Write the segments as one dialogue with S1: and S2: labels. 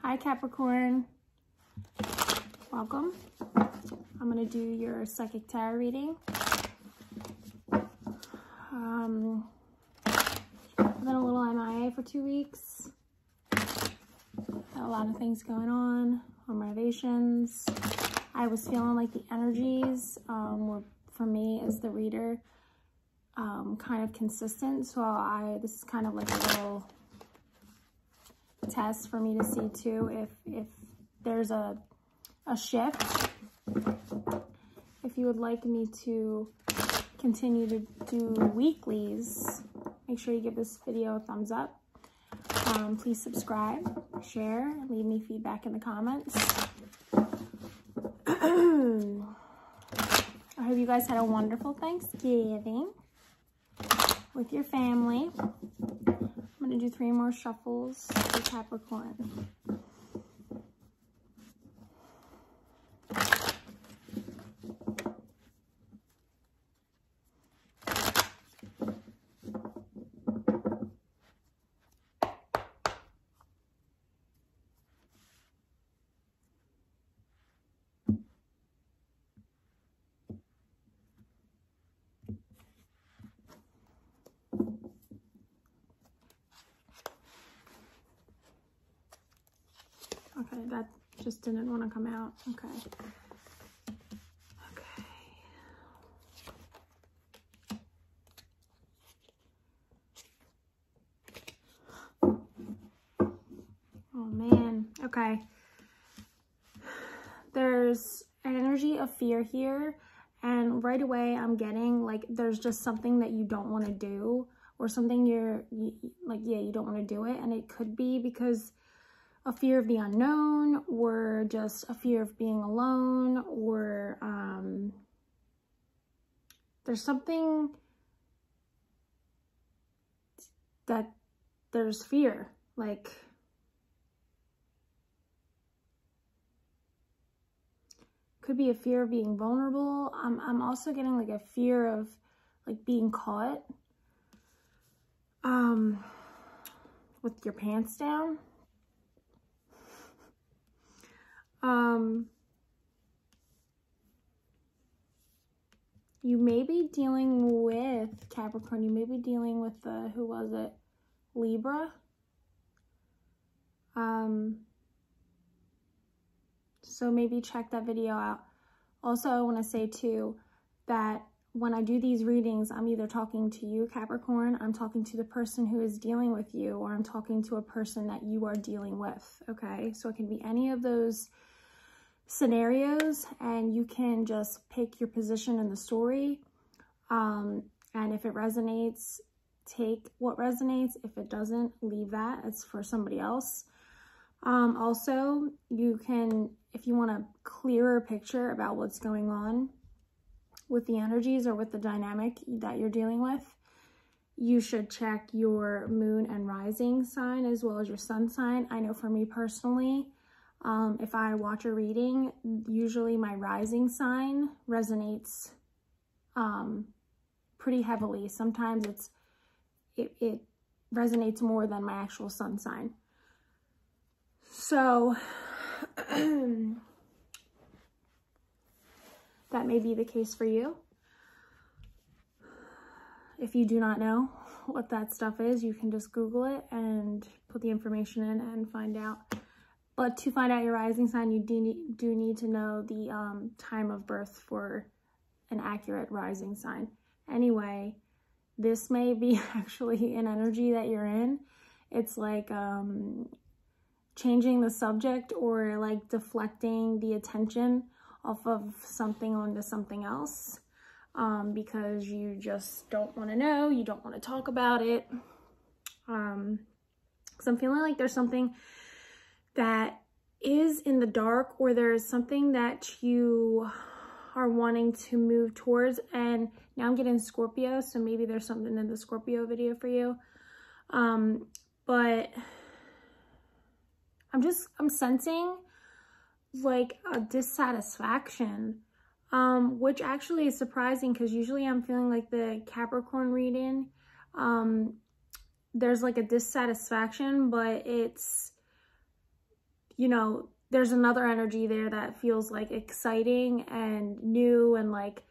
S1: Hi Capricorn, welcome. I'm going to do your psychic tarot reading. I've been a little MIA for 2 weeks. Got a lot of things going on renovations. I was feeling like the energies were, for me as the reader, kind of consistent. So this is kind of like a little test for me to see too if there's a shift. If you would like me to continue to do weeklies, make sure you give this video a thumbs up. Please subscribe, share, leave me feedback in the comments. I hope you guys had a wonderful Thanksgiving with your family. I'm going to do 3 more shuffles for Capricorn. Okay, that just didn't want to come out. Okay. Okay. Oh man. Okay. There's an energy of fear here, and right away I'm getting like there's just something that you don't want to do, or something you don't want to do it, and it could be because a fear of the unknown, or just a fear of being alone, or there's something that there's fear, like could be a fear of being vulnerable. I'm also getting like a fear of like being caught with your pants down. You may be dealing with Capricorn. You may be dealing with who was it? Libra. So maybe check that video out. Also, I want to say too that when I do these readings, I'm either talking to you, Capricorn, I'm talking to the person who is dealing with you, or I'm talking to a person that you are dealing with, okay? So it can be any of those scenarios, and you can just pick your position in the story, and if it resonates, take what resonates. If it doesn't, leave that. It's for somebody else. Also, you can, if you want a clearer picture about what's going on with the energies or with the dynamic that you're dealing with, you should check your moon and rising sign as well as your sun sign. I know for me personally, if I watch a reading, usually my rising sign resonates pretty heavily. Sometimes it resonates more than my actual sun sign. So that may be the case for you. If you do not know what that stuff is, you can just Google it and put the information in and find out. But to find out your rising sign, you do need to know the time of birth for an accurate rising sign. Anyway, this may be actually an energy that you're in. It's like changing the subject, or like deflecting the attention off of something onto something else, because you just don't want to know, you don't want to talk about it. Because I'm feeling like there's something that is in the dark, or there's something that you are wanting to move towards. And now I'm getting Scorpio, so maybe there's something in the Scorpio video for you. But I'm sensing like a dissatisfaction, which actually is surprising, because usually I'm feeling like the Capricorn reading, there's like a dissatisfaction, but it's you know, there's another energy there that feels like exciting and new and like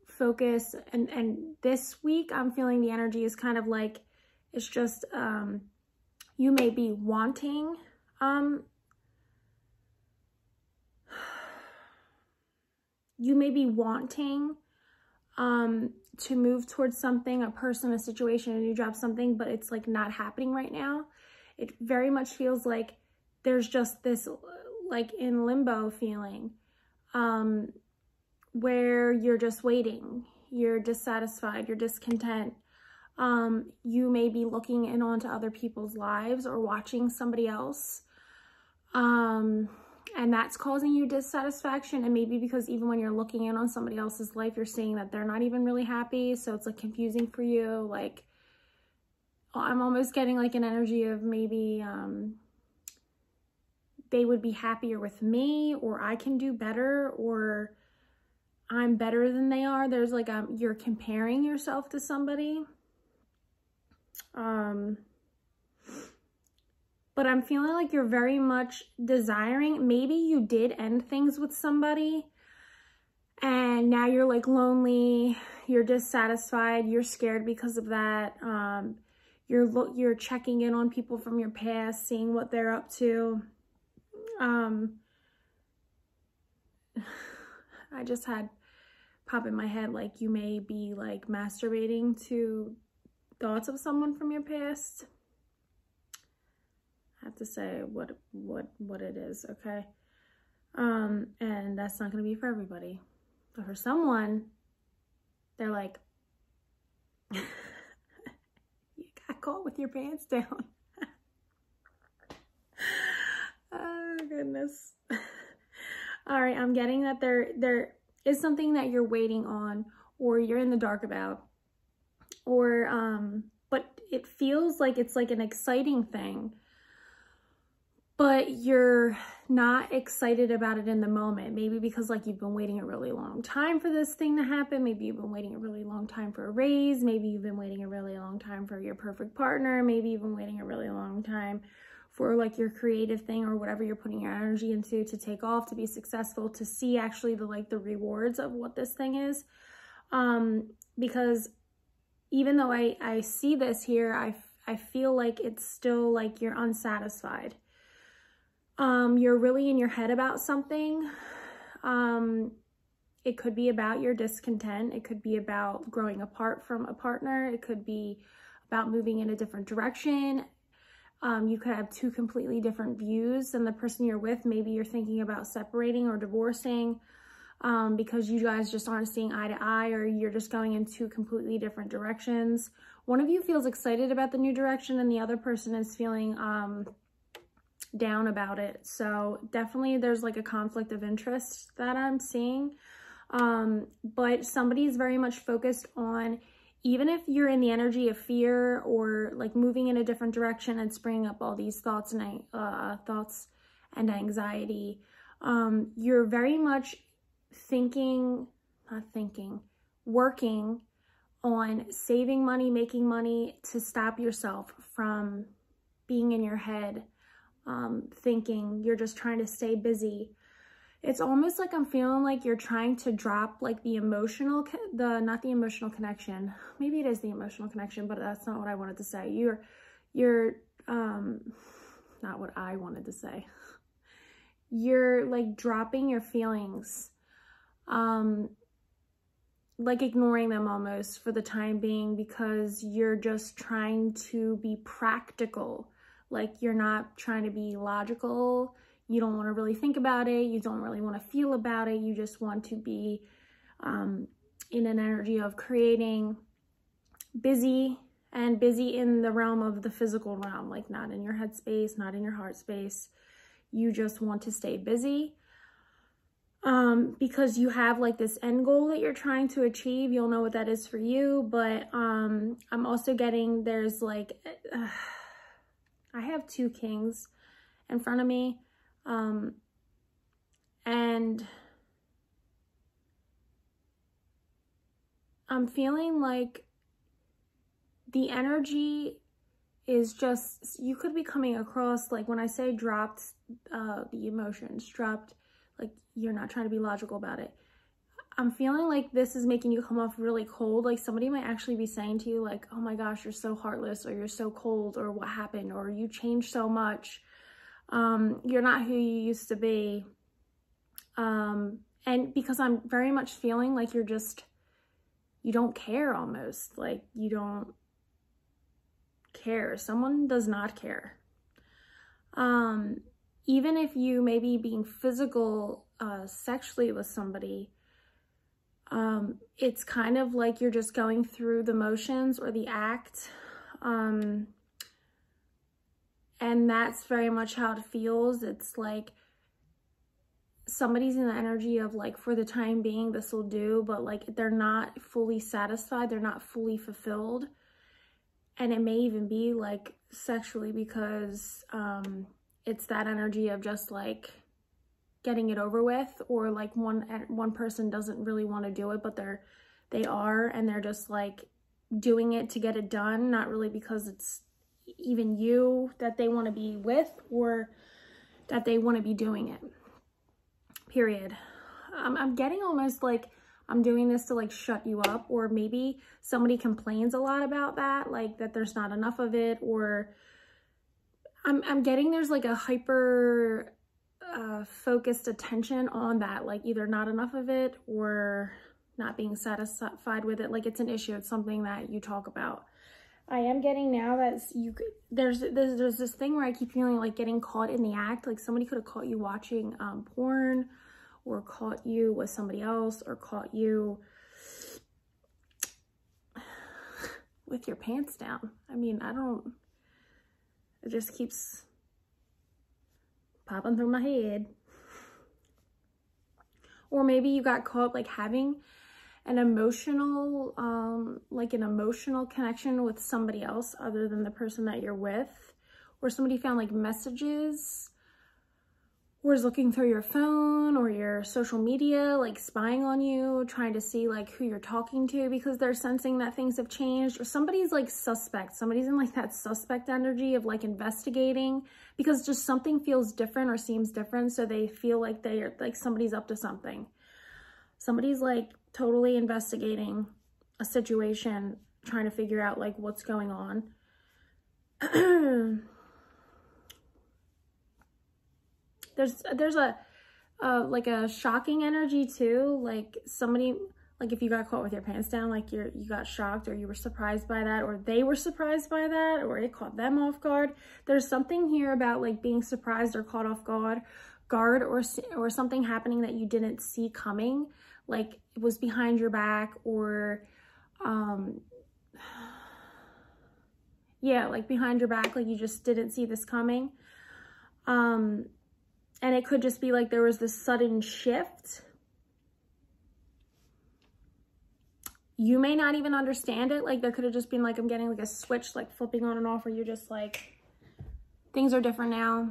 S1: focus. And this week I'm feeling the energy is kind of like, it's just, you may be wanting, to move towards something, a person, a situation, a new job, something, but it's like not happening right now. It very much feels like there's just this like in limbo feeling, where you're just waiting, you're dissatisfied, you're discontent. You may be looking in onto other people's lives or watching somebody else. And that's causing you dissatisfaction. And maybe because even when you're looking in on somebody else's life, you're seeing that they're not even really happy. So it's like confusing for you. Like, I'm almost getting like an energy of maybe they would be happier with me, or I can do better, or I'm better than they are. There's like, you're comparing yourself to somebody. But I'm feeling like you're very much desiring, maybe you did end things with somebody and now you're like lonely, you're dissatisfied, you're scared because of that. You're checking in on people from your past, seeing what they're up to. I just had pop in my head, like you may be like masturbating to thoughts of someone from your past. I have to say what it is, okay? And that's not going to be for everybody. But for someone, they're like, you got caught with your pants down. Oh, goodness. All right, I'm getting that there is something that you're waiting on, or you're in the dark about, or, but it feels like it's like an exciting thing, but you're not excited about it in the moment. Maybe because like you've been waiting a really long time for this thing to happen. Maybe you've been waiting a really long time for a raise. Maybe you've been waiting a really long time for your perfect partner. Maybe you've been waiting a really long time for like your creative thing or whatever you're putting your energy into to take off, to be successful, to see actually the rewards of what this thing is. Because even though I see this here, I feel like it's still like you're unsatisfied. You're really in your head about something. It could be about your discontent. It could be about growing apart from a partner. It could be about moving in a different direction. You could have two completely different views than the person you're with. Maybe you're thinking about separating or divorcing because you guys just aren't seeing eye to eye, or you're just going in two completely different directions. One of you feels excited about the new direction and the other person is feeling down about it. So definitely there's like a conflict of interest that I'm seeing. But somebody's very much focused on, even if you're in the energy of fear or like moving in a different direction and springing up all these thoughts and anxiety, you're very much working on saving money, making money to stop yourself from being in your head, thinking. You're just trying to stay busy. It's almost like I'm feeling like you're trying to drop like the emotional, not the emotional connection. Maybe it is the emotional connection, but that's not what I wanted to say. You're not what I wanted to say. You're like dropping your feelings, like ignoring them almost for the time being, because you're just trying to be practical. Like you're not trying to be logical. You don't want to really think about it. You don't really want to feel about it. You just want to be in an energy of creating, busy, and busy in the realm of the physical realm, like not in your head space, not in your heart space. You just want to stay busy because you have like this end goal that you're trying to achieve. You'll know what that is for you, but I'm also getting there's like, I have two kings in front of me. And I'm feeling like the energy is just, you could be coming across, like when I say dropped, the emotions, dropped, like you're not trying to be logical about it. I'm feeling like this is making you come off really cold. Like somebody might actually be saying to you like, oh my gosh, you're so heartless, or you're so cold, or what happened, or you changed so much. You're not who you used to be. And because I'm very much feeling like you're just, you don't care almost. Like you don't care. Someone does not care. Even if you may be being physical, sexually with somebody, it's kind of like you're just going through the motions or the act. And that's very much how it feels. It's like somebody's in the energy of like, for the time being, this will do, but like they're not fully satisfied. They're not fully fulfilled. And it may even be like sexually, because, it's that energy of just like getting it over with, or like one person doesn't really want to do it, but they are, and they're just like doing it to get it done, not really because it's even you that they want to be with, or that they want to be doing it, period. I'm getting almost like I'm doing this to like shut you up, or maybe somebody complains a lot about that, like that there's not enough of it, or I'm getting there's like a hyper focused attention on that, like either not enough of it or not being satisfied with it. Like it's an issue. It's something that you talk about. I am getting now that there's this thing where I keep feeling like getting caught in the act. Like somebody could have caught you watching porn, or caught you with somebody else, or caught you with your pants down. I mean, it just keeps popping through my head. Or maybe you got caught like having an emotional, connection with somebody else other than the person that you're with. Or somebody found like messages, or is looking through your phone or your social media, like spying on you, trying to see like who you're talking to, because they're sensing that things have changed. Or somebody's like suspect. Somebody's in like that suspect energy of like investigating, because just something feels different or seems different. So they feel like they're like somebody's up to something. Somebody's like totally investigating a situation, trying to figure out like what's going on. There's a like a shocking energy too, like somebody, like if you got caught with your pants down, like you got shocked, or you were surprised by that, or they were surprised by that, or it caught them off guard. There's something here about like being surprised or caught off guard, or something happening that you didn't see coming, like it was behind your back, or yeah, like behind your back, like you just didn't see this coming. And it could just be like there was this sudden shift. You may not even understand it. Like there could have just been like, I'm getting like a switch, like flipping on and off, where you're just like, things are different now.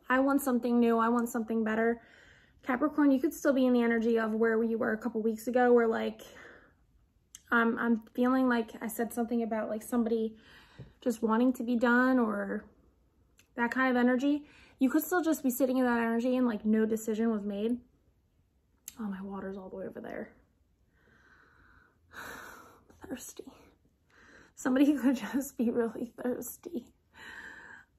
S1: I want something new. I want something better. Capricorn, you could still be in the energy of where you were a couple weeks ago, where like, I'm feeling like I said something about like somebody just wanting to be done, or that kind of energy. You could still just be sitting in that energy and like no decision was made. Oh, my water's all the way over there. Thirsty. Somebody could just be really thirsty.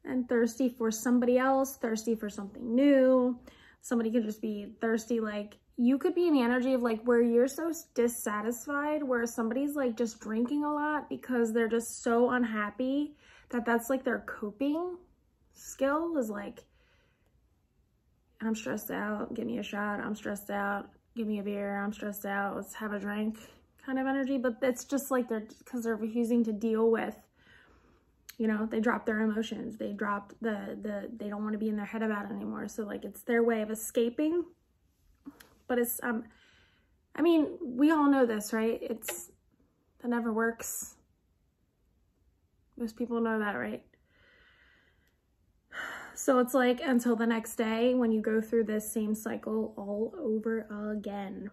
S1: And thirsty for somebody else, thirsty for something new. Somebody could just be thirsty, like you could be in the energy of like where you're so dissatisfied, where somebody's like just drinking a lot because they're just so unhappy that that's like their coping skill, is like, I'm stressed out, give me a shot. I'm stressed out, give me a beer. I'm stressed out, let's have a drink, kind of energy. But it's just like because they're refusing to deal with, you know, they dropped their emotions. They dropped they don't want to be in their head about it anymore. So like it's their way of escaping. But it's, I mean, we all know this, right? That never works. Most people know that, right? So it's like until the next day when you go through this same cycle all over again.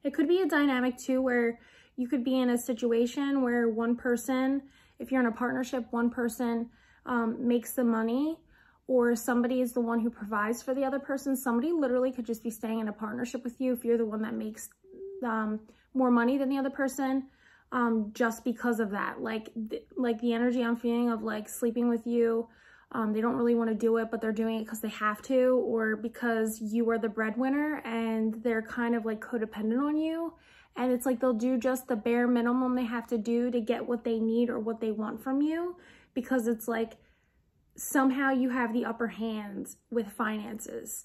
S1: It could be a dynamic too where you could be in a situation where one person, if you're in a partnership, one person makes the money, or somebody is the one who provides for the other person. Somebody literally could just be staying in a partnership with you if you're the one that makes more money than the other person, just because of that. Like the energy I'm feeling of like sleeping with you, they don't really want to do it, but they're doing it because they have to, or because you are the breadwinner and they're kind of like codependent on you. And it's like they'll do just the bare minimum they have to do to get what they need or what they want from you, because it's like somehow you have the upper hand with finances.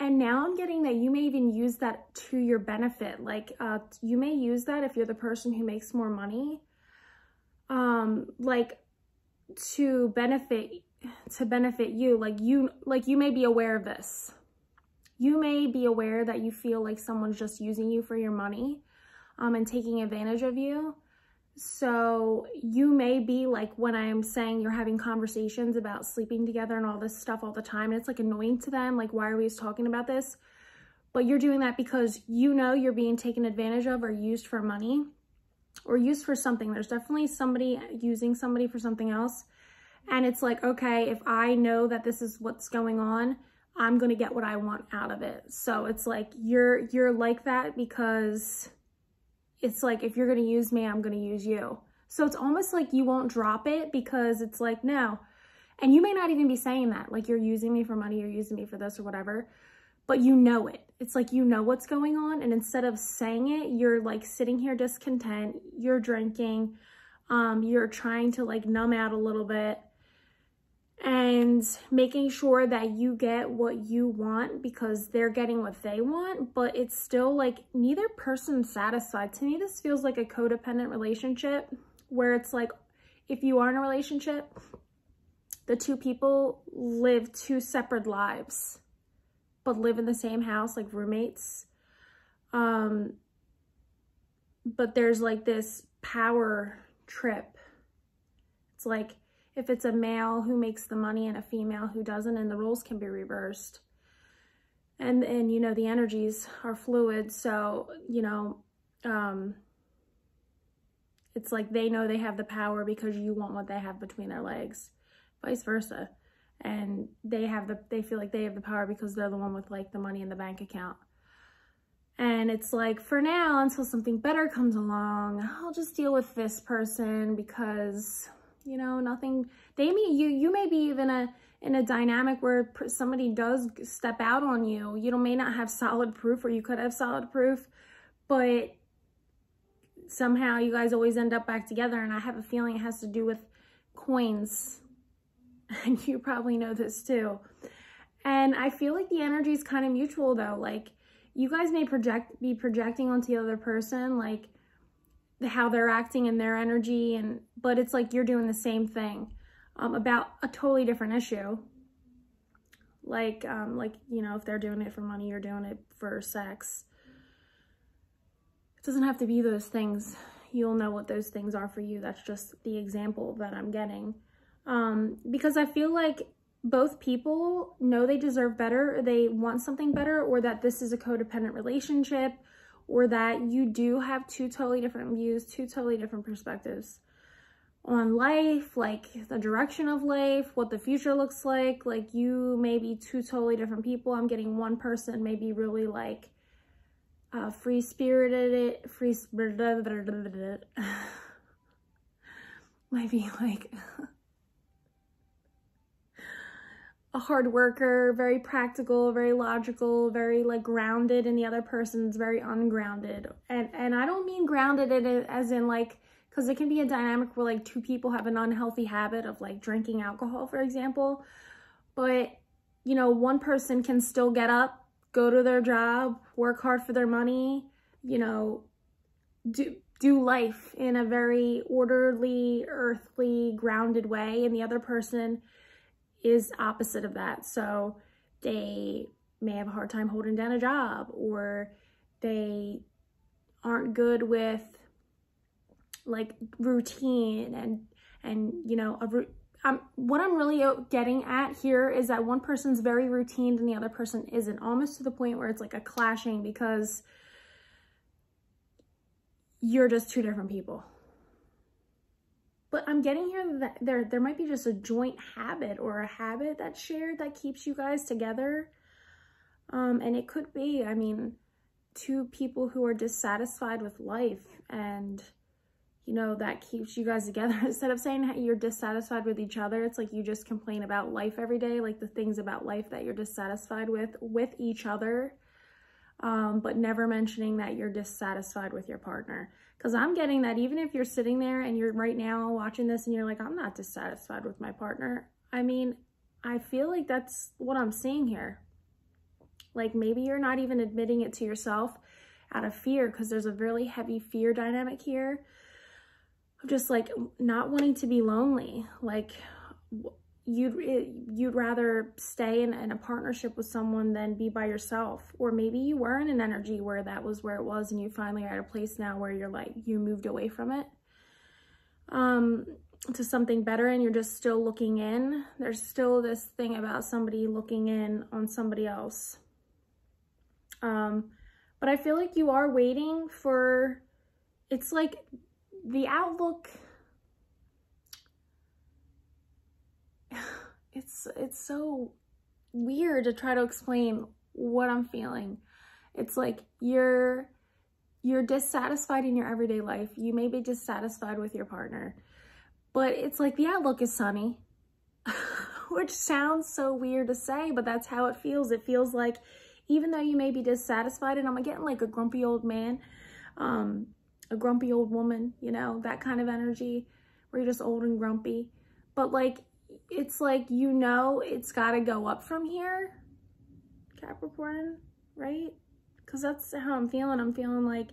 S1: And now I'm getting that you may even use that to your benefit. Like you may use that if you're the person who makes more money, like to benefit you. Like you may be aware of this. You may be aware that you feel like someone's just using you for your money and taking advantage of you. So you may be like, when I'm saying you're having conversations about sleeping together and all this stuff all the time, and it's like annoying to them, like, why are we talking about this? But you're doing that because you know you're being taken advantage of or used for money or used for something. There's definitely somebody using somebody for something else. And it's like, okay, if I know that this is what's going on, I'm going to get what I want out of it. So it's like you're like that because it's like, if you're going to use me, I'm going to use you. So it's almost like you won't drop it because it's like, no. And you may not even be saying that, like, you're using me for money, you're using me for this or whatever, but you know it. It's like, you know what's going on. And instead of saying it, you're like sitting here discontent, you're drinking, you're trying to like numb out a little bit and making sure that you get what you want because they're getting what they want, but it's still like neither person's satisfied. To me, this feels like a codependent relationship where it's like, if you are in a relationship, the two people live two separate lives, but live in the same house like roommates. But there's like this power trip. It's like, if it's a male who makes the money and a female who doesn't, and the roles can be reversed. And you know, the energies are fluid. So, you know, it's like they know they have the power because you want what they have between their legs, vice versa. And they feel like they have the power because they're the one with like the money in the bank account. And it's like, for now, until something better comes along, I'll just deal with this person because, you know, nothing, you may be even in a dynamic where somebody does step out on you. You may not have solid proof, or you could have solid proof, but somehow you guys always end up back together. And I have a feeling it has to do with coins. And you probably know this too. And I feel like the energy is kind of mutual though. Like, you guys may be projecting onto the other person, like, how they're acting in their energy, but it's like you're doing the same thing about a totally different issue. Like you know, if they're doing it for money, you're doing it for sex. It doesn't have to be those things. You'll know what those things are for you. That's just the example that I'm getting. Because I feel like both people know they deserve better, or they want something better, or that this is a codependent relationship, or that you do have two totally different views, two totally different perspectives on life, like the direction of life, what the future looks like. Like, you may be two totally different people. I'm getting one person maybe really like free-spirited, might be like a hard worker, very practical, very logical, very like grounded, and the other person's very ungrounded. And I don't mean grounded as in like, because it can be a dynamic where like two people have an unhealthy habit of like drinking alcohol, for example. But, you know, one person can still get up, go to their job, work hard for their money, you know, do life in a very orderly, earthly, grounded way. And the other person is opposite of that. So they may have a hard time holding down a job, or they aren't good with like routine and you know, what I'm really getting at here is that one person's very routine and the other person isn't, almost to the point where it's like a clashing, because you're just two different people. But I'm getting here that there might be just a joint habit or a habit that's shared that keeps you guys together. And it could be, I mean, two people who are dissatisfied with life, and, you know, that keeps you guys together. Instead of saying you're dissatisfied with each other, it's like you just complain about life every day, like the things about life that you're dissatisfied with each other, but never mentioning that you're dissatisfied with your partner. Because I'm getting that even if you're sitting there and you're right now watching this and you're like, I'm not dissatisfied with my partner. I mean, I feel like that's what I'm seeing here. Like maybe you're not even admitting it to yourself out of fear, because there's a really heavy fear dynamic here. Just like not wanting to be lonely. Like you'd rather stay in a partnership with someone than be by yourself. Or maybe you were in an energy where that was where it was, and you finally are at a place now where you're like, you moved away from it to something better, and you're just still looking in. There's still this thing about somebody looking in on somebody else. But I feel like you are waiting for, it's like the outlook, it's so weird to try to explain what I'm feeling. It's like you're dissatisfied in your everyday life. You may be dissatisfied with your partner, but it's like the outlook is sunny, which sounds so weird to say, but that's how it feels. It feels like even though you may be dissatisfied, and I'm getting like a grumpy old man, a grumpy old woman, you know, that kind of energy where you're just old and grumpy. But like, it's like, you know, it's got to go up from here, Capricorn, right? Because that's how I'm feeling. I'm feeling like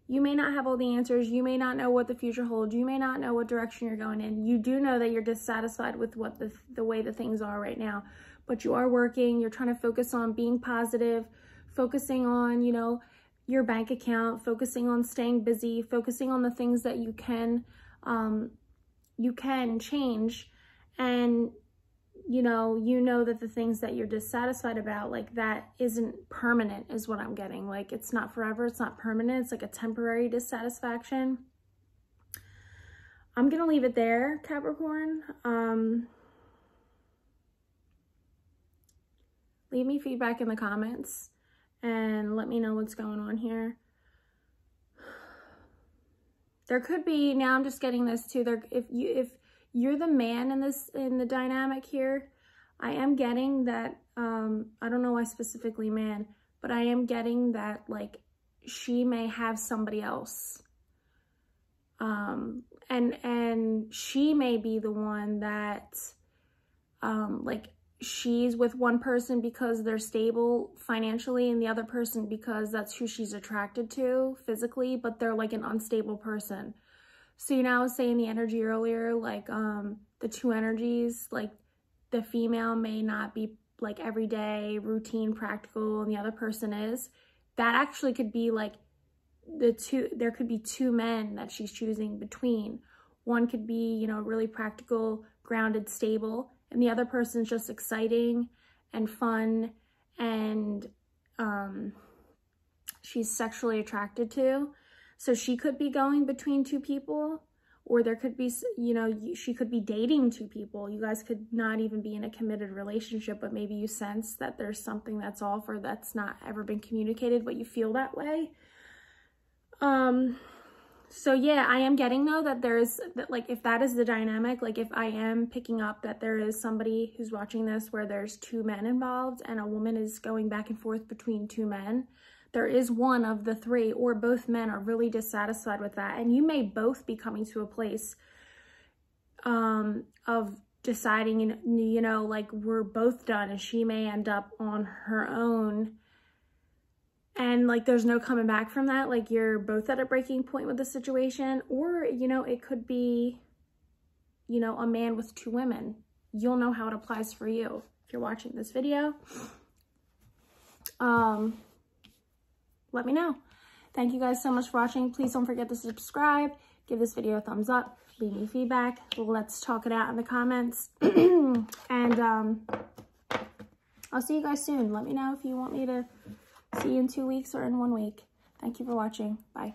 S1: you may not have all the answers. You may not know what the future holds. You may not know what direction you're going in. You do know that you're dissatisfied with what the way the things are right now. But you are working. You're trying to focus on being positive, focusing on, you know, your bank account, focusing on staying busy, focusing on the things that you can change. And, you know that the things that you're dissatisfied about, like that isn't permanent is what I'm getting. Like it's not forever. It's not permanent. It's like a temporary dissatisfaction. I'm going to leave it there, Capricorn. Leave me feedback in the comments and let me know what's going on here. There could be, now I'm just getting this too, there, if you're the man in the dynamic here, I am getting that, I don't know why specifically man, but I am getting that like she may have somebody else. And she may be the one that, like, she's with one person because they're stable financially, and the other person because that's who she's attracted to physically, but they're like an unstable person. So, you know, I was saying the energy earlier, like the two energies, like the female may not be like everyday, routine, practical, and the other person is. That actually could be like there could be two men that she's choosing between. One could be, you know, really practical, grounded, stable, and the other person's just exciting and fun, and she's sexually attracted to. So she could be going between two people, or there could be, you know, she could be dating two people. You guys could not even be in a committed relationship, but maybe you sense that there's something that's off or that's not ever been communicated, but you feel that way. So yeah, I am getting though that there's, like, if that is the dynamic, like if I am picking up that there is somebody who's watching this where there's two men involved and a woman is going back and forth between two men, there is one of the three or both men are really dissatisfied with that. And you may both be coming to a place of deciding, you know, like we're both done, and she may end up on her own. And like, there's no coming back from that. Like you're both at a breaking point with the situation, or, you know, it could be, you know, a man with two women. You'll know how it applies for you if you're watching this video. Let me know. Thank you guys so much for watching. Please don't forget to subscribe, give this video a thumbs up, leave me feedback. Let's talk it out in the comments. And I'll see you guys soon. Let me know if you want me to see you in 2 weeks or in 1 week. Thank you for watching. Bye.